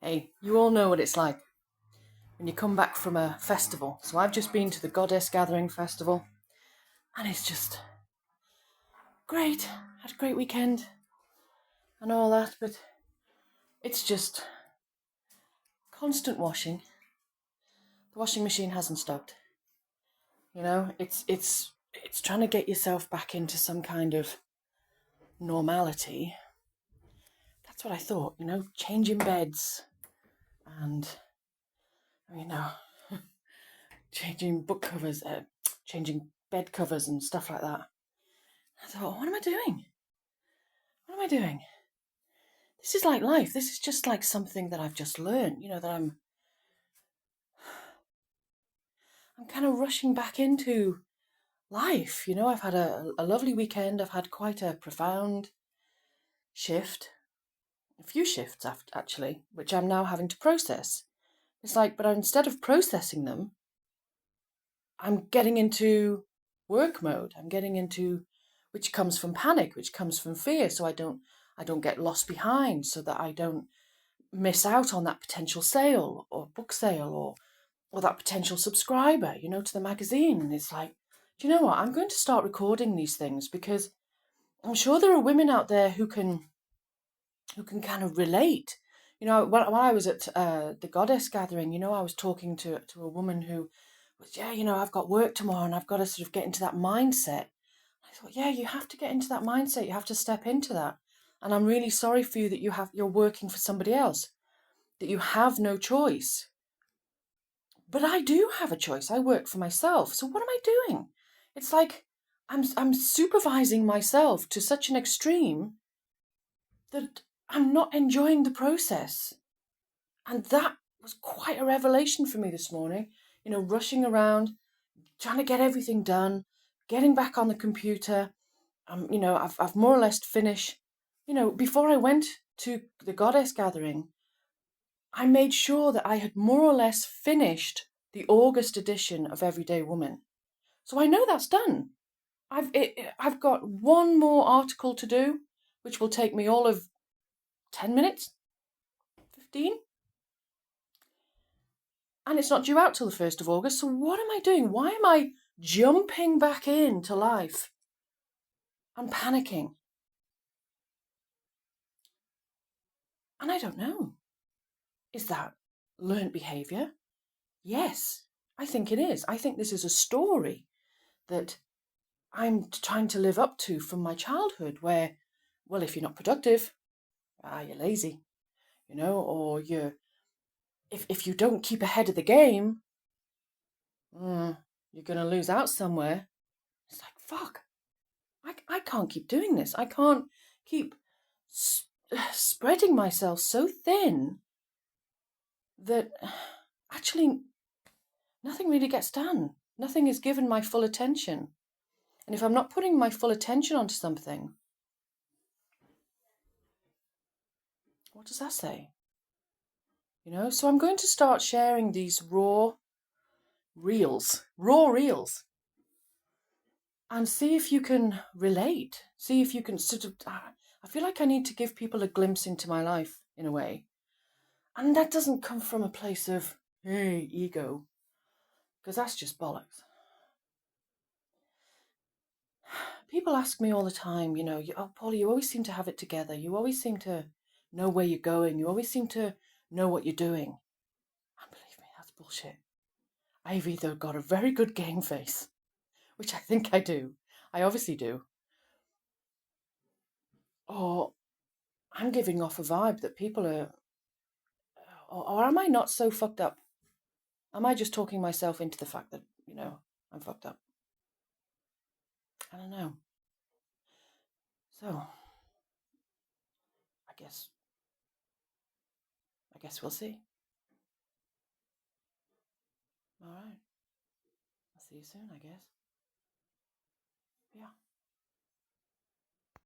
Hey, you all know what it's like when you come back from a festival. So I've just been to the Goddess Gathering Festival, and it's just great. Had a great weekend and all that, but it's just constant washing. The washing machine hasn't stopped. It's trying to get yourself back into some kind of normality. That's what I thought, changing beds and you know, changing book covers, changing bed covers and stuff like that. I thought, what am I doing? What am I doing? This is like life. This is just like something that I've just learned, that I'm kind of rushing back into life. I've had a lovely weekend. I've had quite a profound shift, a few shifts actually, which I'm now having to process. It's like, but instead of processing them, I'm getting into work mode. I'm getting into, which comes from panic, which comes from fear. So I don't get lost behind, so that I don't miss out on that potential sale or book sale or that potential subscriber, to the magazine. And it's like, do you know what? I'm going to start recording these things because I'm sure there are women out there who can kind of relate. When I was at the Goddess Gathering, I was talking to a woman who was, I've got work tomorrow and I've got to sort of get into that mindset. I thought, yeah, you have to get into that mindset. You have to step into that. And I'm really sorry for you that you're working for somebody else, that you have no choice. But I do have a choice. I work for myself. So what am I doing? It's like I'm supervising myself to such an extreme that I'm not enjoying the process. And that was quite a revelation for me this morning. Rushing around, trying to get everything done, getting back on the computer. I've more or less finished. Before I went to the Goddess Gathering, I made sure that I had more or less finished the August edition of Everyday Woman. So I know that's done. I've got one more article to do, which will take me all of 10 minutes, 15. And it's not due out till the 1st of August. So what am I doing? Why am I jumping back into life? I'm panicking. And I don't know. Is that learned behaviour? Yes, I think it is. I think this is a story that I'm trying to live up to from my childhood where, well, if you're not productive, you're lazy, or if you don't keep ahead of the game, you're going to lose out somewhere. It's like, fuck, I can't keep doing this. I can't keep spreading myself so thin that actually nothing really gets done. Nothing is given my full attention. And if I'm not putting my full attention onto something, what does that say? So I'm going to start sharing these raw reels, and see if you can relate. See if you can sort of, I feel like I need to give people a glimpse into my life in a way. And that doesn't come from a place of, hey, ego, because that's just bollocks. People ask me all the time, oh, Paula, you always seem to have it together. You always seem to know where you're going. You always seem to know what you're doing. And believe me, that's bullshit. I've either got a very good game face, which I think I do. I obviously do. Or I'm giving off a vibe that people are, or am I not so fucked up? Am I just talking myself into the fact that, I'm fucked up? I don't know. So, I guess we'll see. All right. I'll see you soon, I guess. Yeah.